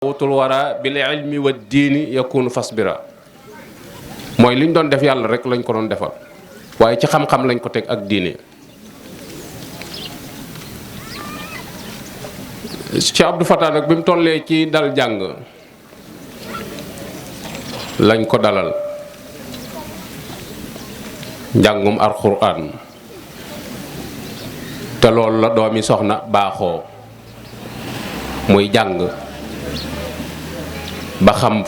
wutul wara bil ilmi wa diini yakunu fasbira mooy liñ doon def yàlla rek lañ ko doon defal waaye ci xam-xam lañ ko teg ak diine. Cheikh Abdou Fatah nag bi mu tollee ci dal jàng lañ ko dalal njàngum alxuraan te loolu la doomi soxna baaxoo muy jàng ba xam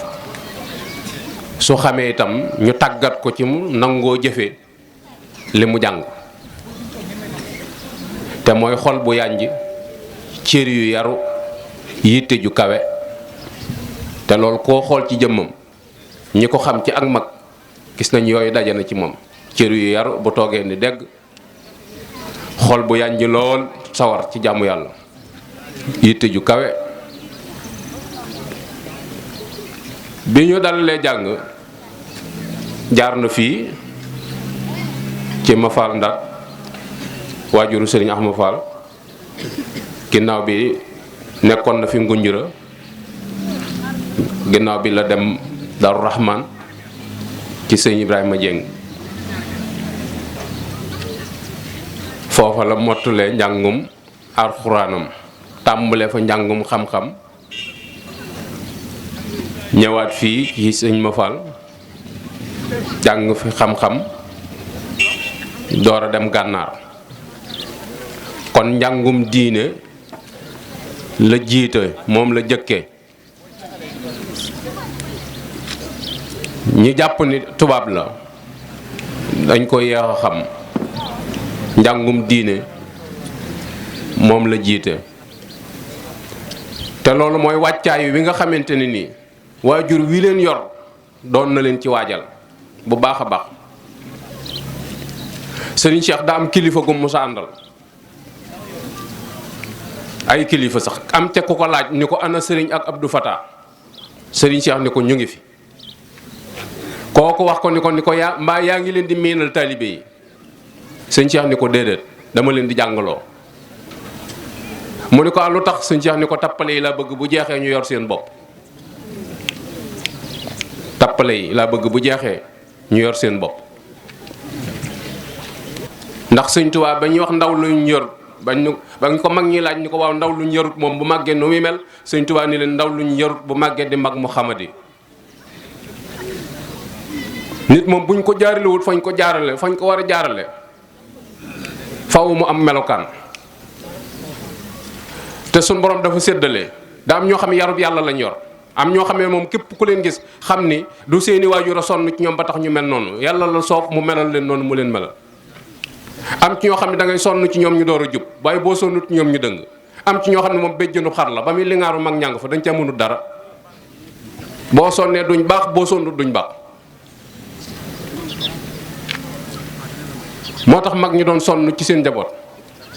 su xamee itam ñu tàggat ko ci mu nangoo jëfe li mu jàng te mooy xol bu yànj cër yu yaru yitte ju kawe te loolu koo xool ci jëmmam ñi ko xam ci ak mag gis nañ yooyu daje na ci moom cër yu yaru bu toogee ni dégg xol bu yànj lool sawar ci jàmmu yàlla yitte ju kawe. bi ñu dalalee jàng jaar na fii ci ma faal ndaat waajuru sëriñ Ahma Fall ginnaaw bi nekkoon na fi Ngunjura ginnaaw bi la dem Daaru Rahman ci sëñ Ibrahima Dieng foofa la mottulee njàngum alxuraanam tàmbale fa njàngum xam-xam ñëwaat fii ci sëñ ma Fall jàng fi xam-xam door a dem gànnaar kon njàngum diine la jiite moom la jëkke ñi jàpp ni tubaab la dañ ko yeex a xam njàngum diine moom la jiite te loolu mooy wàccaay wi nga xamante ne nii waajur wi leen yor doon na leen ci waajal bu baax a baax. Sëriñ Cheikh daa am kilifa gu mu sa àndal ay kilifa sax am ca ku ko laaj ni ko ana sëriñ ak Abdou Fatah Sëriñ Cheikh ni ko ñu ngi fi kooku wax ko ni ko yaa mbaa yaa ngi leen di miinal taalibe yi Sëriñ Cheikh ni ko déedéet dama leen di jàngaloo mu ni ko lu tax Sëriñ Cheikh ni ko tappale yi laa bëgg bu jeexee ñu yor seen bopp tappale yi laa bëgg bu jeexee ñu yor seen bopp ndax Sëñ Tuubaa ba ñuy wax ndaw luñ yor bañ ko mag ñi laaj ni ko waaw ndaw luñ yorut moom bu màggee nu muy mel Sëñ Tuubaa ni leen ndaw luñ yorut bu màggee di mag mu xamadi nit moom buñ ko jaaralewut fañ ko jaarale fañ ko war a jaarale faw mu am melokaan te suñ borom dafa séddale daa am ñoo xam ne yarub yàlla lañ yor am ñoo xam ne moom képp ku leen gis xam ni du seeni waajur a sonn ci ñoom ba tax ñu mel noonu yàlla la soob mu melal leen noonu mu leen melal am ci ñoo xam ne da ngay sonn ci ñoom ñu door a jub waaye boo sonnut ci ñoom ñu dëng am ci ñoo xam ne moom béjjënu xar la ba muy lingaaru mag ñàng fa dañ ca mënut dara boo sonnee duñ baax boo sonnut duñ baax moo tax mag ñi doon sonn ci seen njaboot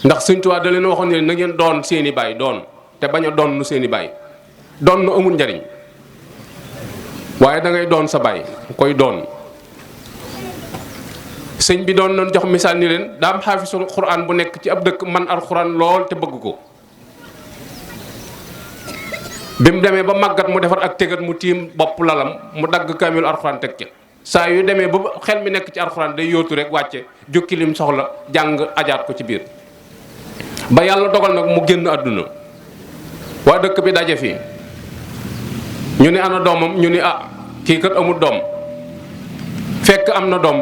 ndax Sëñ Tuubaa da leen waxoon ne na ngeen doon seeni baay doon te bañ a doon seeni baay doon nu amul njariñ waaye da ngay doon sa baay koy doon sëñ bi doon nañ jox misaal ni leen daa am xaafisul xuraan bu nekk ci ab dëkk man alxuraan lool te bëgg ko bi mu demee ba màggat mu defar ak tegat mu tiim bopp lalam mu dagg kaamilu alxuraan teg ca saa yu demee ba xel mi nekk ci alxuraan day yóotu rek wàcce jukki lim soxla jàng ajaat ko ci biir ba yàlla dogal nag mu génn àdduna waa dëkk bi daje fi ñu ni ana doomam ñu ni kii kat amul doom fekk am na doom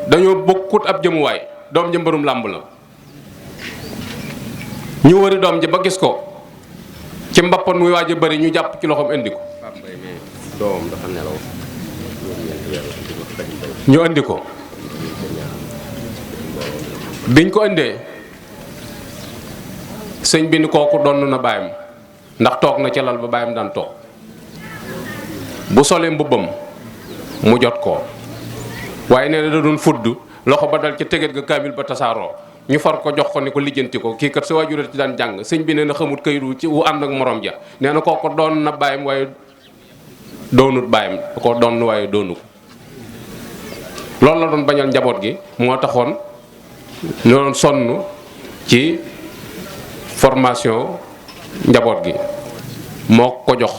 dañoo bokkut ab jëmuwaay doom ji mbërum làmb la ñu wëri doom ji ba gis ko ci mbappan muy waaj a bëri ñu jàpp ci loxoom indi ko ñu indi ko biñ ko indee sëñ bi ni kooku donn na baayam ndax toog na ca lal ba baayam daan toog bu solee mbubbam mu jot ko waaye nee na da doon fudd loxo ba dal ca teget ga kaamil ba tasaaroo ñu far ko jox ko ni ko lijjanti ko kii kat sa waajur ci daan jàng sëñ bi nee na xamut këyitu ci wu ànd ak morom ja nee na kooku doon na baayam waaye doonut baayam da ko doon waaye doonu ko loolu la doon bañal njaboot gi moo taxoon ñu doon sonn ci formation njaboot gi moo ko jox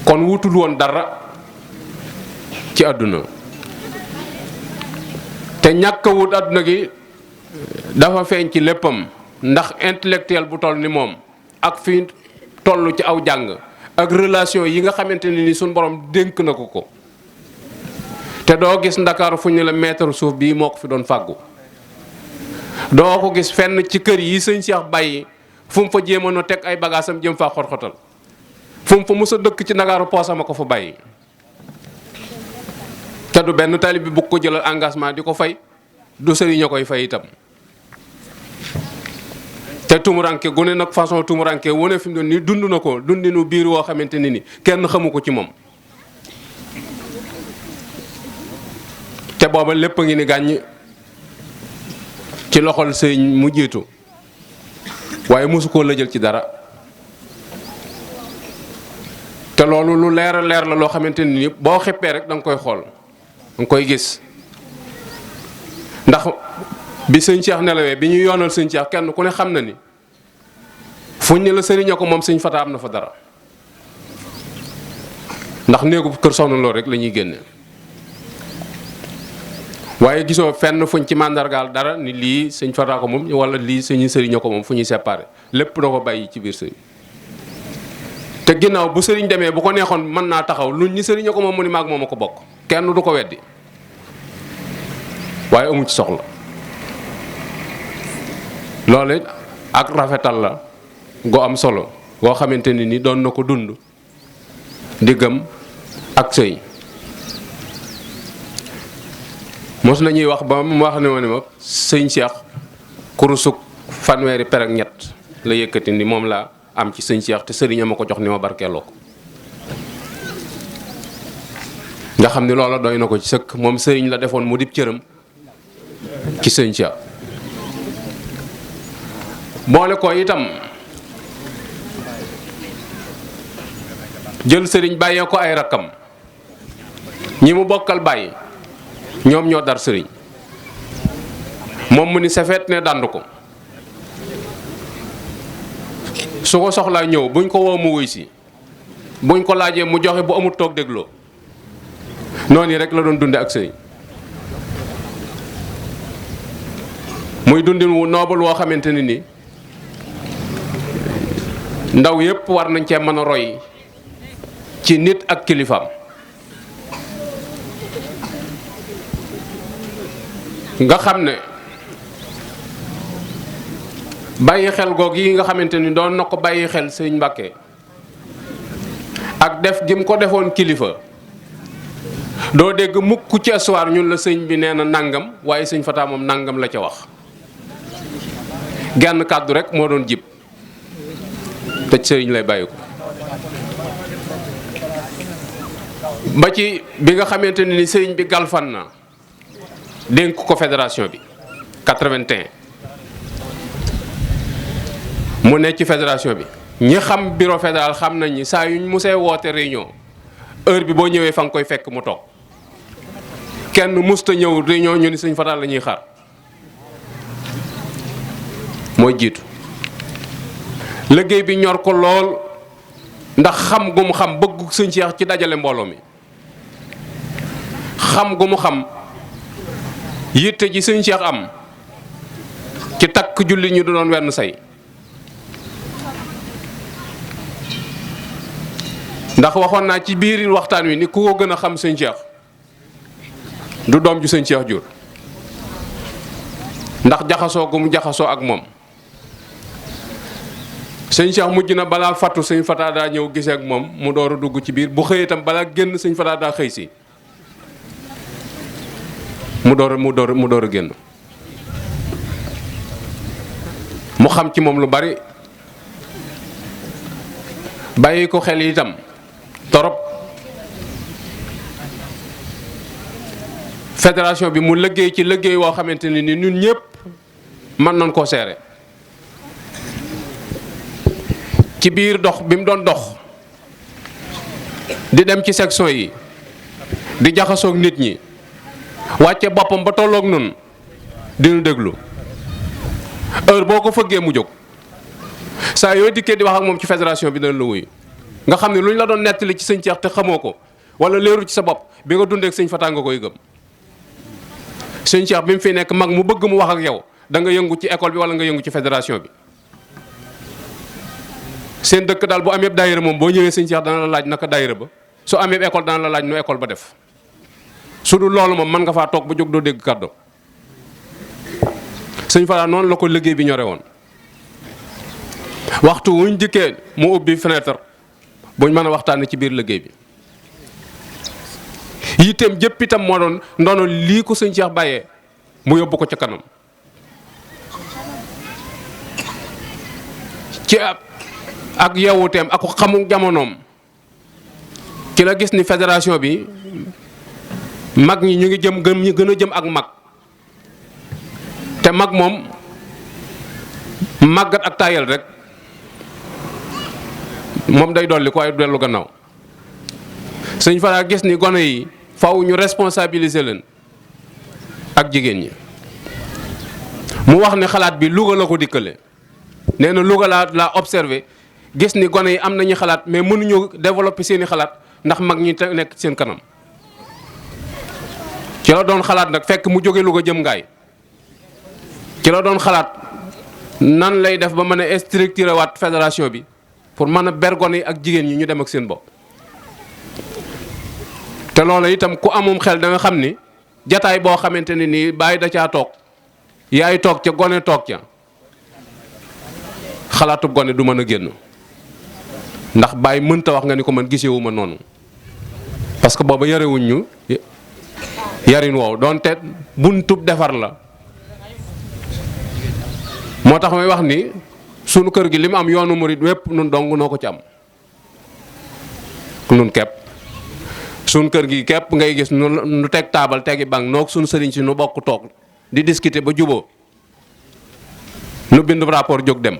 kon wutul woon dara ci àdduna te ñàkk a wut àdduna gi dafa feeñ ci léppam ndax intellectuel bu toll ni moom ak fi toll ci aw jàng ak relation yi nga xamante ne ni suñ borom dénk na ko te doo gis Ndakaaru fu ñu la mètre suuf bii moo ko fi doon fàggu doo ko gis fenn ci kër yi sëñ Cheikh bàyyi fu mu fa jéemoon a teg ay bagaasam jëm faa xot-xotal fu mu fa mos a dëkk ci Ndakaaru poosam a ko fa bàyyi te du benn taalib bi bu ko jëlal engagement di ko fay du sëriñ a koy fay itam te tumuranke gu ne nag façon tumuranke wu ne fi mu doon nii dund na ko dundinu biir woo xamante ne ni kenn xamu ko ci moom te booba lépp a ngi ni gàññ ci loxol sëriñ mu jiitu waaye mosu koo lëjal ci dara te loolu lu leer a leer la loo xamante ne ni boo xeppee rek da nga koy xool da nga koy gis ndax bi sëñ Cheikh nelawee bi ñu yoonal sëñ Cheikh kenn ku ne xam na ni fuñ ne la sëriñ ko moom sëñ Fata am na fa dara ndax néegu kër soxna loolu rek la ñuy génne waaye gisoo fenn fuñ ci màndargaal dara ni lii sëñ Fata ko moom wala lii sëñ sëriñ ko moom fu ñuy séparé lépp da ko bàyyi ci biir sëriñ te ginnaaw bu sëriñ demee bu ko neexoon mën naa taxaw luñ ñi sëriñ ko moom mu ni maag moom a ko bokk kenn du ko weddi waaye amu ci soxla loolu ak rafetal la go am solo goo xamante ni ni doon na ko dund diggam ak sëy mos nañuy wax ba mu wax ne ma sëñ Cheikh kurusuk fanweeri per ak ñett la yëkkati ni moom laa am ci sëñ Cheikh te sëriñ ma ko jox ni ma barkeeloo ko nga xam ni loola doy na ko ci sëkk moom sëriñ la defoon mu dib cëram ci sëñ Cheikh boole ko itam jël sëriñ bàyyee ko ay rakkam ñi mu bokkal bàyyi ñoom ñoo dar sëriñ moom mu ni safeet ne dànd ko su ko soxlaa ñëw buñ ko woo mu wuy si buñ ko laajee mu joxe bu amul toog dégloo noonu rek la doon dunde ak sëriñ muy dundin wu noobal woo xamante ne ni ndaw yépp war nañ cee mën a roy ci nit ak kilifaam nga xam ne bàyyi xel goog yi nga xamante ni doon na ko bàyyi xel sëñ Mbàkke ak def gi mu ko defoon kilifa doo dégg mukk ci histoire ñun la sëñ bi nee na nangam waaye sëñ Fata moom nangam la ca wax genn kàddu rek moo doon jib te sëriñ lay bàyyi ko ba ci bi nga xamante ni sëriñ bi galfan na dénk ko fédération bi 81 mu nekk ci fédération bi ñi xam bureau fédéral xam nañ ni saa yuñ musee woote réunion heure bi boo ñëwee fa nga koy fekk mu toog kenn musta ñëw réunion ñu ni sëñ Fata la ñuy xaar mooy jiitu liggéey bi ñor ko lool ndax xam gu mu xam bëggu sëñ Cheikh ci dajale mbooloo mi xam gu mu xam yitte ji sëñ Cheikh am ci takk julli ñu doon wenn say ndax waxoon naa ci biir waxtaan wi ni ku ko gën a xam sëñ Cheikh du doom ju sëñ Cheikh jur ndax jaxasoo gu mu jaxasoo ak moom sëñ Cheikh mujj na balaa fattu sëñ Fata daa ñëw gisee ak moom mu door a dugg ci biir bu xëyee itam balaa génn sëñ Fata daa xëy si mu door a génn mu xam ci moom lu bari bàyyi ko xel itam torop fédération bi mu liggéey ci liggéey woo xamante ne ni ñun ñëpp mën nañ koo seere ci biir dox bi mu doon dox di dem ci section yi di jaxasoog nit ñi wàcce boppam ba tolloog nun dinu déglu heure boo ko fëggee mu jóg saa yooy dikkee di wax ak moom ci fédération bi dana la wuyu nga xam ne lu ñu la doon nettali ci sëñ Cheikh te xamoo ko wala leeru ci sa bopp bi nga dundee ak sëñ Fata nga koy gëm. sëñ Cheikh bi mu fi nekk mag mu bëgg mu wax ak yow da nga yëngu ci école bi wala nga yëngu ci fédération bi. seen dëkk daal bu amee daayira moom boo ñëwee sëñ Cheikh dana la laaj naka daayira ba su amee école dana la laaj nu école ba def su dul loolu moom mën nga faa toog ba jóg doo dégg kàddu. sëñ Fata noonu la ko liggéey bi ñore woon waxtu wuñ dikkee mu ubbi fenêtre buñ mën a waxtaanee ci biir liggéey bi. yitteem jëpp itam moo doon ndono lii ko sëñ Cheikh bàyyee mu yóbbu ko ca kanam ci ak yewuteem ak xamu jamonoom ci la gis ni fédération bi mag ñi ñu ngi jëm gën a jëm ak mag te mag moom màggat ak taayal rek moom day dolli ko ay dellu gannaaw. sëñ Fara gis ni gone yi faw ñu responsabiliser leen ak jigéen ñi mu wax ne xalaat bi Louga la ko dikkale nee na Louga laa observé gis ni gone yi am nañu xalaat mais mënuñu développer seeni xalaat ndax mag ñi nekk seen kanam. ci la doon xalaat nag fekk mu jóge Louga jëm Ngaay ci la doon xalaat nan lay def ba mën a structurer waat fédération bi pour mën a ber gone yi ak jigéen ñi ñu dem ak seen bopp. te loolu itam ku amum xel da nga xam ni jataay boo xamante ne nii bàyyi da caa toog yaay toog ca gone toog ca xalaatub gone du mën a génn ndax bàyyi mënta wax nga ni ko man gisewuma noonu parce que booba yarewuñ ñu yarin woow doonte buntub defar la. moo tax may wax ni sunu kër gi li mu am yoonu murid wépp nun dong noo ko ci am nun kepp sunu kër gi képp ngay gis nu teg taabal tegi bank noog sunu sëriñ si nu bokk toog di discuter ba juboo nu bind rapport jóg dem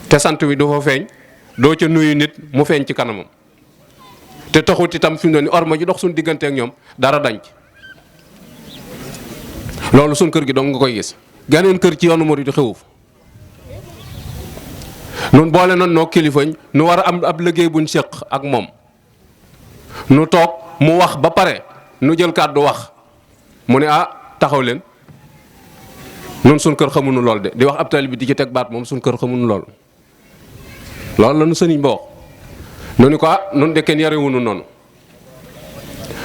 te sant wi du fa feeñ doo ca nuyu nit mu feeñ ci kanamam te taxut itam fi mu ne ni orma ji dox suñu diggante ak ñoom dara dañ ci loolu sunu kër gi dong nga koy gis geneen kër ci yoonu murid xewuf nun boole noonu noo kilifañ nu war a am ab liggéey buñ séq ak moom nu toog mu wax ba pare nu jël kàddu wax mu ne taxaw leen nun suñ kër xamuñu lool de di wax ab taalibe bi di ci teg baat moom suñ kër xamuñu lool loolu la nu sëriñ ba wax nu ni ko nun de kenn yarewuñu noonu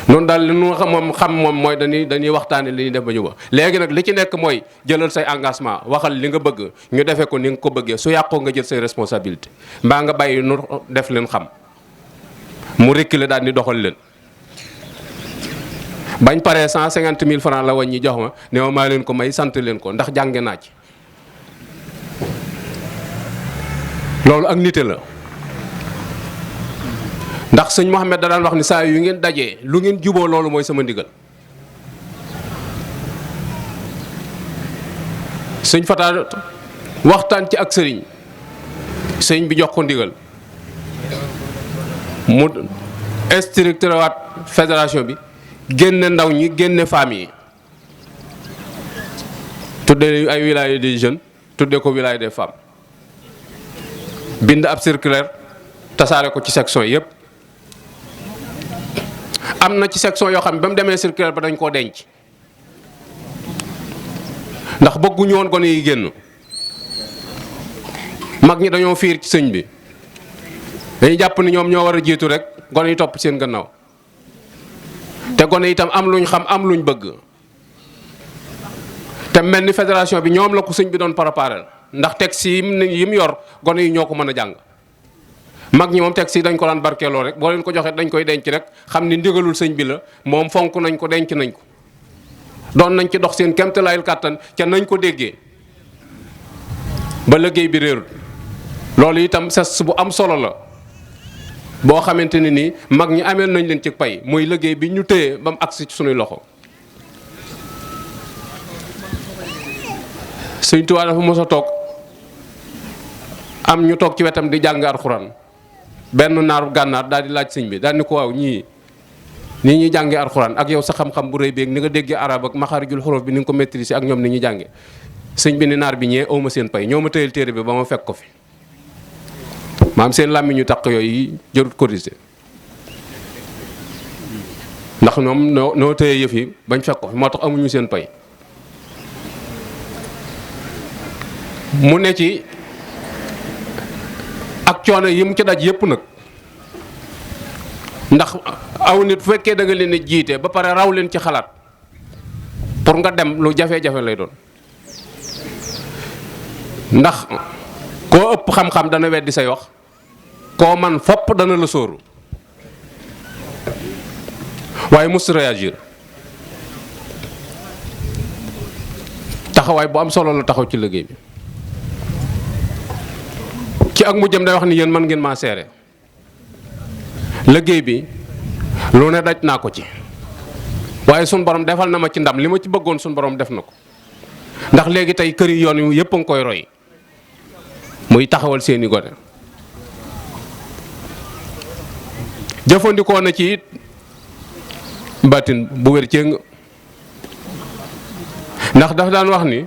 noonu daal li nu xam moom mooy dañuy waxtaane li ñuy def ba juba léegi nag li ci nekk mooy jëlal say engagement waxal li nga bëgg ñu defee ko ni nga ko bëggee su yàqoo nga jël say responsabilité mbaa nga bàyyi nu def leen xam mu reculer daal di doxal leen bañ paree 150 000 francs la wañ ñi jox ma ne ma maa leen ko may sant leen ko ndax jànge naa ci loolu ak nite la ndax sëñ Mouhamed da daan wax ni saa yu ngeen dajee lu ngeen juboo loolu mooy sama ndigal sëñ Fata waxtaan ci ak sëriñ bi jox ko ndigal mu structuré waat fédération bi génne ndaw ñi génne femmes yi tudde ay wilaya des jeunes tudde ko wilaya des femmes bind ab circulaire tasaare ko ci section yépp am na ci section yoo xam ne ba mu demee circulaire ba dañ koo denc ndax bëgguñu woon gone yi génn mag ñi dañoo fiir ci sëñ bi dañuy jàpp ni ñoom ñoo war a jiitu rek gone yi topp seen gannaaw te gone itam am luñ xam am luñ bëgg te mel ni fédération bi ñoom la ko sëñ bi doon préparer ndax texte yi mu yor gone yi ñoo ko mën a jàng mag ñi moom texte yi dañ ko daan barkeeloo rek boo leen ko joxee dañ koy denc rek xam ni ndigalul sëñ bi la moom fonk nañ ko denc nañ ko doon nañ ci dox seen kéemtalaayul kàttan ca nañ ko déggee ba liggéey bi réerul loolu itam sas bu am solo la boo xamante ne nii mag ñi ameel nañ leen ci pay muy liggéey bi ñu téye ba mu agsi ci sunuy loxo. Sëñ Tuubaa dafa mos a toog am ñu toog ci wetam di jàng alxuraan benn naaru gànnaar daal di laaj sëñ bi daal ni ko waaw ñii ñuy jàngee alxuraan ak yow sa xam-xam bu rëy beeg ni nga déggee arab ak maxaarijul xuruf bi ni nga ko maîtriser ak ñoom ni ñuy jàngee sëñ bi ni naar bi ñee awma seen pay ñoo ma tëyal téere bi ba ma fekk ko fi maam seen làmmiñ ñu taq yooyu jarut corriger ndax ñoom noo téye yëf yi bañ fekk ko fi moo tax amuñu seen pay. mu ne ci ak coono yi mu ci daj yëpp nag ndax aw nit bu fekkee da nga leen a jiite ba pare raw leen ci xalaat pour nga dem lu jafe-jafe lay doon ndax koo ëpp xam-xam dana weddi say wax koo man fopp dana la sóoru waaye mus réagir taxawaay bu am solo la taxaw ci liggéey bi ci ak mujjam day wax ni yéen man ngeen maa seere liggéey bi lu ne daj naa ko ci waaye sun borom defal na ma ci ndam li ma ci bëggoon sun borom def na ko ndax léegi tey kër yi yoon yu yëpp a ngi koy roy muy taxawal seeni gone jëfandikoo na ci it baatin bu wér céng ndax dafa daan wax ni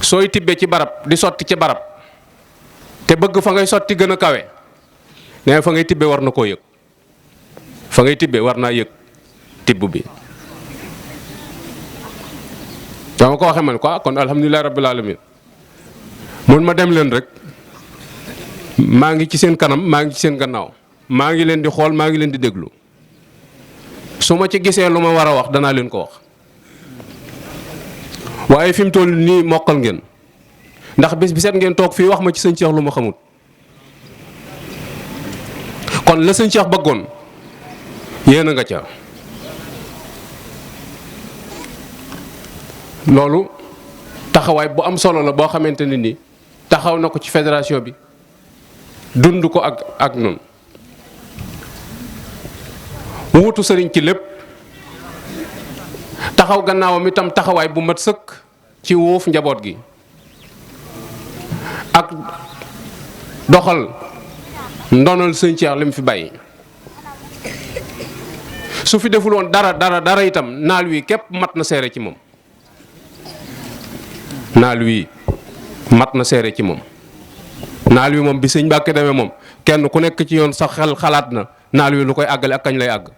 sooy tibbee ci barab di sotti ci barab te bëgg fa ngay sotti gën a kawe nee fa ngay tibbee war na koo yëg fa ngay tibbee war naa yëg tibb bi dama ko waxee man quoi kon alhamdulilah rabbil alamin mun ma dem leen rek maa ngi ci seen kanam maa ngi ci seen gannaaw maa ngi leen di xool maa ngi leen di déglu su ma ci gisee lu ma war a wax danaa leen ko wax waaye fi mu toll nii mokkal ngeen ndax bis bi set ngeen toog fii wax ma ci sëñ Cheikh lu ma xamul kon la sëñ Cheikh bëggoon yéen a nga ca loolu taxawaay bu am solo la boo xamante ne ni taxaw na ko ci fédération bi dund ko ak noonu wuutu sëriñ ci lépp taxaw gannaawam itam taxawaay bu mat sëkk ci wuuf njaboot gi ak doxal ndonal sëñ Cheikh li mu fi bàyyi su fi deful woon dara itam naal wi képp mat na seere ci moom naal wi mat na seere ci moom naal wi moom bi sëñ Mbàkke demee moom kenn ku nekk ci yoon sa xel xalaat na naal wi lu koy àggale ak kañ lay àgg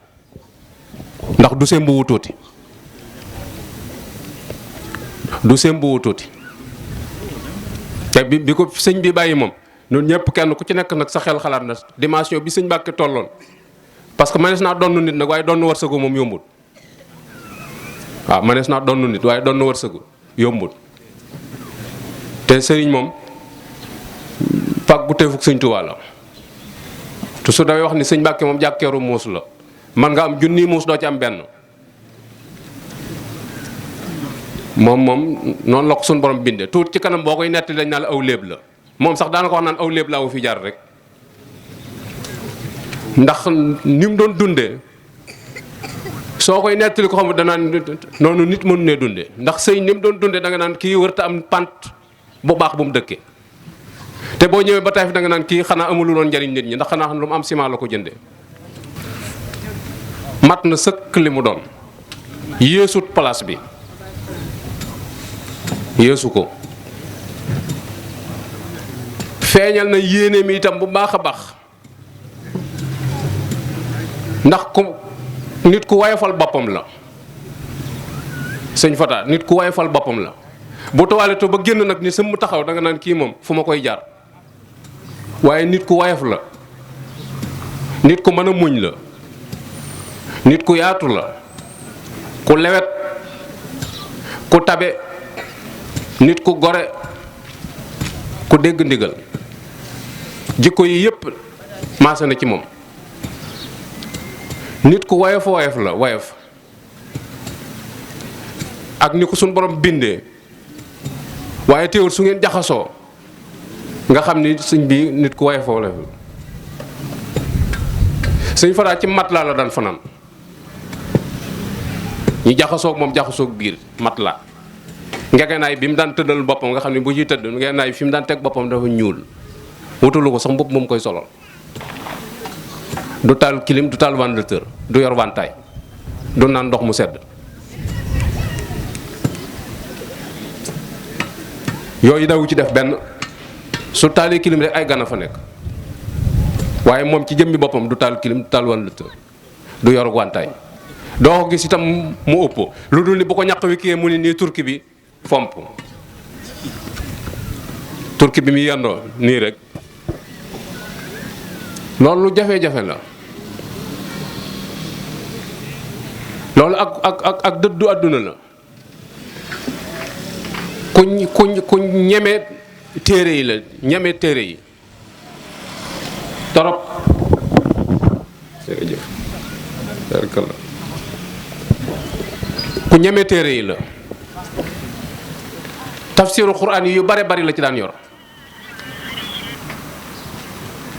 ndax du sembu wu tuuti du sembu wu tuuti te bi ko sëñ bi bàyyi moom ñun ñëpp kenn ku ci nekk nag sa xel xalaat na dimension bi sëñ Mbàkke tolloon parce que manees naa donn nit nag waaye donn wërsëgu moom yombul waaw manees naa donn nit waaye donn wërsëgu yombul te sëriñ moom pàggu teefuk sëñ Tuubaa la te su daway wax ni sëñ Mbàkke moom jàkkeeru muus la man nga am junni muus doo ci am benn moom noonu la ko suñu borom bindee tuut ci kanam boo koy netti dañ naa la aw léeb la moom sax daana ko wax naan aw léeb la aw fi jaar rek ndax ni mu doon dundee soo koy nettali ko xam danaan noonu nit mënu ne dundee ndax sëñ ni mu doon dundee da nga naan kii wërta am pant bu baax bu mu dëkkee te boo ñëwee ba Taïf da nga naan kii xanaa amul loon njariñ nit ñi ndax xanaa lu mu am ciment la ko jëndee mat na sëkk li mu doon yéesut place bi yéesu ko feeñal na yéene mi itam bu baax a baax ndax ku nit ku wayfal boppam la sëñ Fata nit ku wayfal boppam la bu toiletoo ba génn nag ni sëm mu taxaw da nga naan kii moom fu ma koy jaar waaye nit ku wayaf la nit ku mën a muñ la nit ku yaatu la ku lewet ku tabe nit ku gore ku dégg ndigal jikko yi yépp maase na ci moom nit ku woyof la woyof ak ni ko suñ borom bindee waaye teewul su ngeen jaxasoo nga xam ni sëñ bi nit ku woyof la sëñ Fara ci mat laa la daan fanaan ñi jaxasoog moom jaxasoog biir mat laa ngegenaay bi mu daan tëddal boppam nga xam ne bu ciy tëdd ngegenaay fi mu daan teg boppam dafa ñuul wutalu ko sax mbubb moom koy solol du taal clim du taal ventilateur du yor wantaay du naan ndox mu sedd yooyu dawu ci def benn su taalee kilim rek ay gan a fa nekk waaye moom ci jëmmi boppam du taal kilim du taal wantateur du yor wantaay doo ko gis itam mu ëpp lu dul ni bu ko ñaq wi kii mu ni nii turki bi fomp turki bi mu yendoo nii rek loolu lu jafe-jafe la loolu ak dëddu àdduna la ku ñeme téere yi la ñeme téere yi torop jërëjëf barakallah ku ñeme téere yi la tafsiru quraan yi yu bare bari la ci daan yor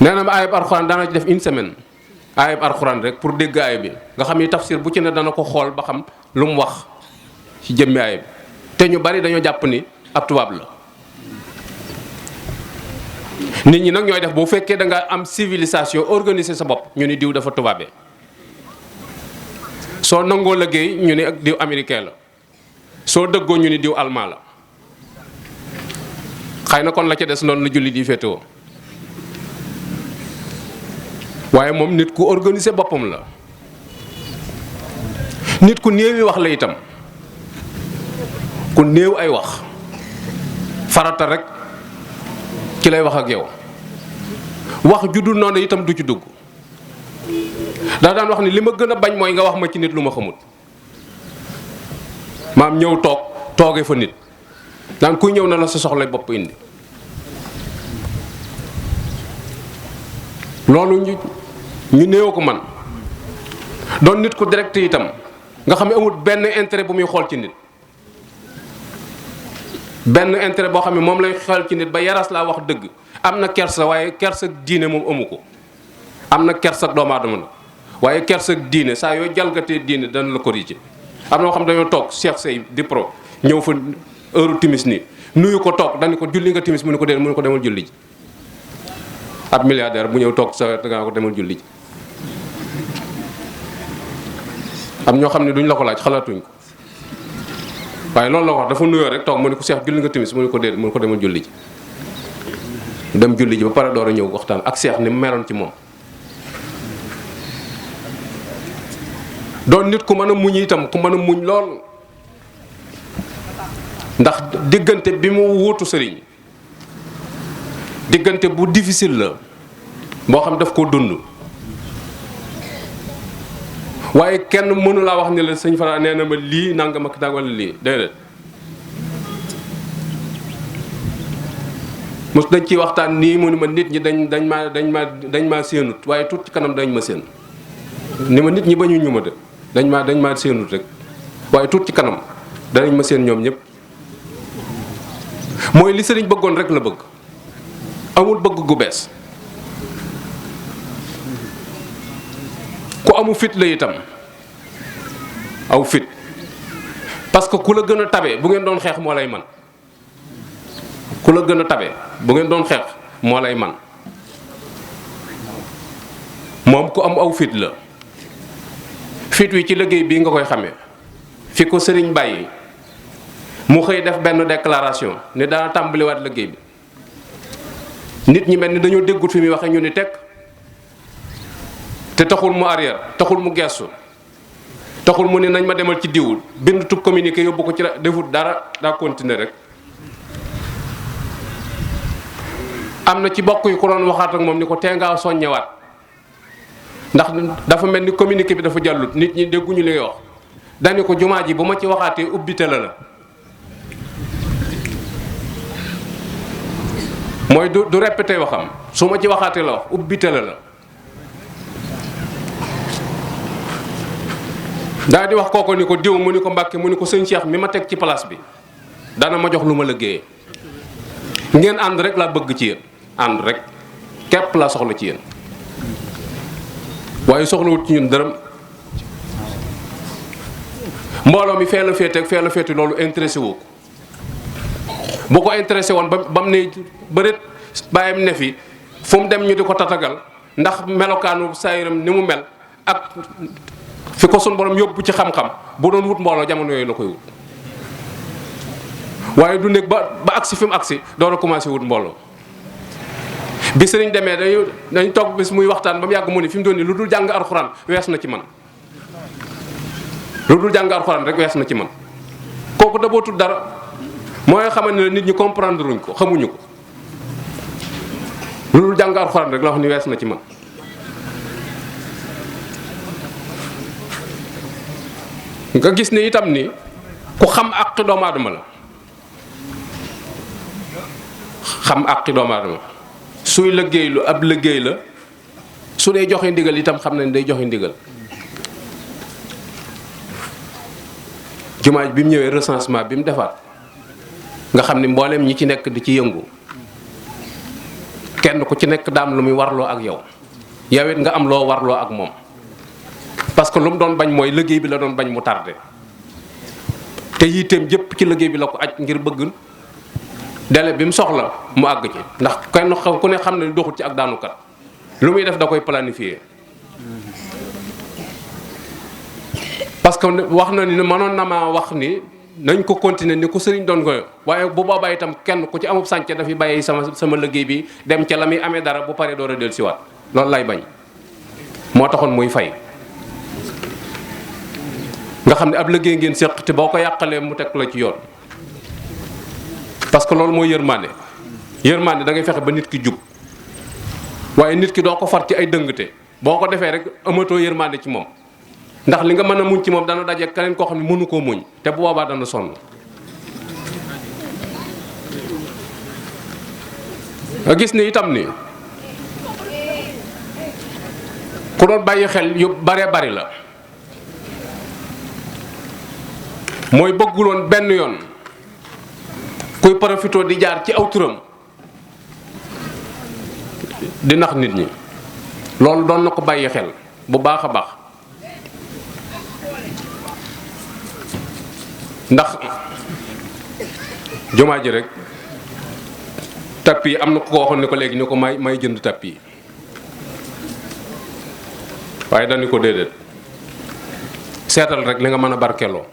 nee na ma ayib alxuraan daana ci def une semaine ayib alxuraan rek pour dégg ayib bi nga xam ni tafsir bu ci ne dana ko xool ba xam lu mu wax ci jëmmi ayib te ñu bari dañoo jàpp ni ab tubaab la nit ñi nag ñooy def bu fekkee da nga am civilisation organiser sa bopp ñu ni diw dafa tubaabee soo nangoo liggéey ñu ni ak diw américain la soo dëggoo ñu ni diw allemand la xëy na kon la ca des noonu la jullit yi féetewoo waaye moom nit ku organiser boppam la nit ku néewi wax la itam ku néew ay wax farata rek ci lay wax ak yow wax ju dul noonu itam du ci dugg daa daan wax ni li ma gën a bañ mooy nga wax ma ci nit lu ma xamut maam ñëw tooge fa nit daan kuy ñëw na la sa soxla bopp indi loolu ñu néew ko man doon nit ku direct itam nga xam ne amul benn intérêt bu muy xool ci nit benn intérêt boo xam ne moom lay xool ci nit ba yaras laa wax dëgg am na kersa waaye kersa diine moom amu ko am na kersa doomu aadama nag waaye kersa diine saa yoo jalgatee diine dana la corriger am na xam dañoo toog Cheikh Sey di pro ñëw fa heure timis nii nuyu ko toog dañu ko julli nga timis mu ne ko dee mu ne ko demal julli ji ab milliardaire bu ñëw toog sa nga ko demal julli ji am ñoo xam ne duñ la ko laaj xalaatuñ ko waaye loolu la wax dafa nuyoo rek toog mu ne ko Cheikh julli nga timis mu ne ko dee mu ne ko demal julli ji dem julli ji ba pare door a ñëw waxtaan ak Cheikh ni mu meloon ci moom doon nit ku mën a muñ itam ku mën a muñ lool ndax diggante bi mu wuutu sëriñ diggante bu difficile la boo xam daf koo dund waaye kenn mënu laa wax ni la sëñ Fara nee na ma lii nangam ak nangam wala lii déedéet mos dañ ciy waxtaan nii mu ni ma nit ñi dañ maa séenut waaye tuut ci kanam dañ ma séen ni ma nit ñi bañu ñu ma de dañ maa séenut rek waaye tuut ci kanam danañ ma séen ñoom ñëpp mooy li sëriñ bëggoon rek la bëgg amul bëgg gu bees ku amu fit la itam aw fit parce que ku la gën a tabe bu ngeen doon xeex moo lay man ku la gën a tabe bu ngeen doon xeex moo lay man moom ku am aw fit la fit wi ci liggéey bii nga koy xamee fi ko sëriñ bàyyi mu xëy def benn déclaration ne dana tàmbaliwaat liggéey bi nit ñi mel ni dañoo déggut fi muy waxee ñu ni teg te taxul mu arrière taxul mu gestu taxul mu ni nañ ma demal ci diwul bind tub communiqué yóbbu ko ci defut dara daa continuer rek am na ci bokk yi ku doon waxaat ak moom ni ko tee ngaa soññewaat ndax dafa mel ni communiqué bi dafa jàllut nit ñi dégguñu li ngay wax dañu ko jumaa ji bu ma ci waxaatee ubbite la mooy du répété waxam su ma ci waxaatee la wax ubbite la daa di wax kooko ni ko diw mu ni ko Mbàkke mu ni ko sëñ Cheikh mi ma teg ci place bi dana ma jox lu ma liggéeyee ngeen ànd rek laa bëgg ci yéen ànd rek képp laa soxla ci yéen waaye soxlawut ci ñun dërëm mbooloo mi fee la féete loolu intéressé wu ko bu ko intéressé woon ba mu ne bëreet bàyyam ne fi fu mu dem ñu di ko tatagal ndax melokaanu saayiram ni mu mel ak fi ko sun borom yóbbu ci xam-xam bu doon wut mbooloo jamono yooyu la koy wut waaye du nekk ba agsi fi mu agsi door a commencé wut mbooloo bi sëriñ demee dañ toog bis muy waxtaan ba mu yàgg mu ni fi mu doon ni lu dul jàng alxuraan wees na ci man lu dul jàng alxuraan rek wees na ci man. kooku dabootul dara mooy xamal ne nit ñi comprendre luñ ko xamuñu ko lu dul jàng alxuraan rek la wax ni wees na ci man. nga gis ne itam ni ku xam àqi doomu aadama la xam àqi doomu aadama suy liggéey lu ab liggéey la su dee joxe ndigal itam xam nañ day joxe ndigal. jumaa bi mu ñëwee recensement bi mu defaat nga xam ni mboolem ñi ci nekk di ci yëngu kenn ku ci nekk daam lu muy warloo ak yow yow it nga am loo warloo ak moom parce que lu mu doon bañ mooy liggéey bi la doon bañ mu tardé te yitteem jëpp ci liggéey bi la ko aj ngir bëgg délai bi mu soxla mu àgg ci ndax kenn ku ne xam ne doxut ci ak daanukat lu muy def da koy planifier. parce que wax na ni mënoon na maa wax ni nañ ko continuer ni ku sëriñ doon koy waaye bu boobaa itam kenn ku ci amub sànce dafay bàyyi sama liggéey bi dem ca la muy amee dara bu paree door a del siwaat loolu lay bañ moo taxoon muy fay. nga xam ne ab liggéey ngeen séq te boo ko yàqalee mu teg la ci yoon parce que loolu mooy yërmande da ngay fexe ba nit ki jub waaye nit ki doo ko far ci ay dëngte boo ko defee rek amatoo yërmande ci moom. ndax li nga mën a muñ ci moom dana daje keneen koo xam ne mënu koo muñ te bu boobaa dana sonn. nga gis ni itam ni ku doon bàyyi xel yu baree bari la mooy bëgguloon benn yoon kuy profitoo di jaar ci aw turam di nax nit ñi loolu doon na ko bàyyi xel bu baax a baax. ndax jumaa ji rek tapis yi am na ku ko waxoon ni ko léegi ni ko may jënd tapis yi waaye dañu ko déedéet seetal rek li nga mën a barkeloo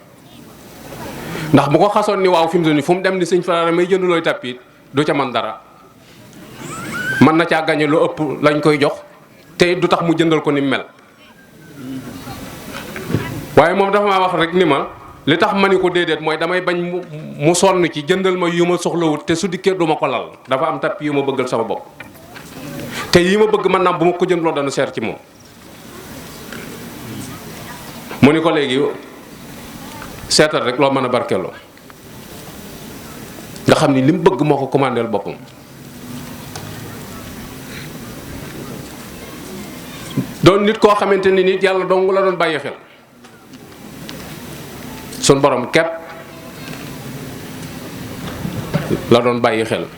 ndax bu ko xasoon ni waaw fi mu fu mu dem ni sëñ Fara may jënd looy tapis du ca man dara mën na caa gañe lu ëpp lañ koy jox te du tax mu jëndal ko ni mel waaye moom dafa maa wax rek ni ma li tax ma ni ko déedéet mooy damay bañ mu sonn ci jëndal ma yu ma soxlawut te su dikkee du ma ko lal dafa am tapis yu ma bëggal sama bopp te yi ma bëgg man naam bu ma ko jëndloo dana seer ci moom. mu ni ko léegi seetal rek loo mën a barkeeloo nga xam ni li mu bëgg moo ko commandeel boppam. doon nit koo xamante ni nit yàlla dong la doon bàyyi xel. sun borom kepp la doon bàyyi xel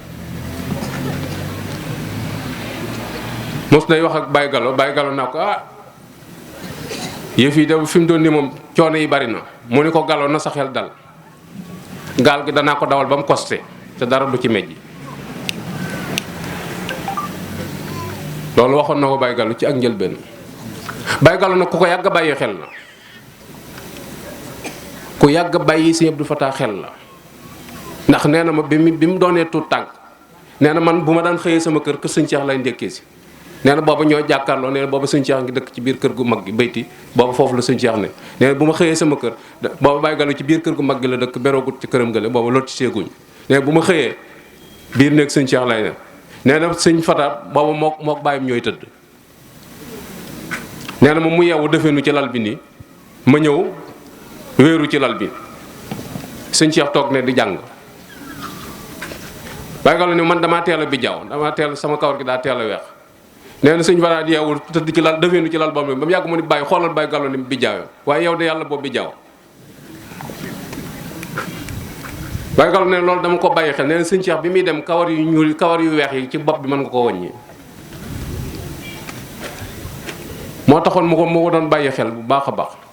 mos nay wax ak Baye Gallo naa ko yëf yi de fi mu doon ni moom coono yi bari na mu ni ko Gallo na sa xel dal gaal gi danaa ko dawal ba mu costé te dara du ci mejj loolu waxoon na ko Baye Gallo ci ak njëlbeen Baye Gallo nag ku ko yàgg bàyyi xel la ku yàgg bàyyi Sëñ Abdou Fatah xel la ndax nee na ma bi mu doonee tuut tànk nee na man bu ma daan xëyee sama kër Sëñ Cheikh lay ndekkee si nee na booba ñoo jàkkaarloo nee na booba Sëñ Cheikh ngi dëkk ci biir kër gu mag gi bayti booba foofu la Sëñ Cheikh ne nee na bu ma xëyee sama kër booba Baye Gallo ci biir kër gu mag gi la dëkk beroogut ci këram gële booba lotti seeguñ nee na bu ma xëyee biir néeg Sëñ Cheikh lay ne nee na Sëñ Fatah booba mook bàyyam ñooy tëdd nee na moom mu yeewu defeenu ci lal bi nii ma ñëw wéeru ci lal bi Sëñ Cheikh toog ne di jàng Baye Gallo ni man damaa teel a bijjaaw damaa teel sama kawar gi daa teel a weex nee na Sëñ Fatah di yeewu tëdd ci lal defeenu ci lal boobu ba mu yàgg mu ni bàyyi xoolal Baye Gallo ni bijjaaw waaye yow de yàlla boobu bijjaaw Baye Gallo ne loolu dama ko bàyyi xel nee na Sëñ Cheikh bi muy dem kawar yu ñuul kawar yu weex yi ci bopp bi mën nga ko wàññi moo taxoon mu ko doon bàyyi xel bu baax a baax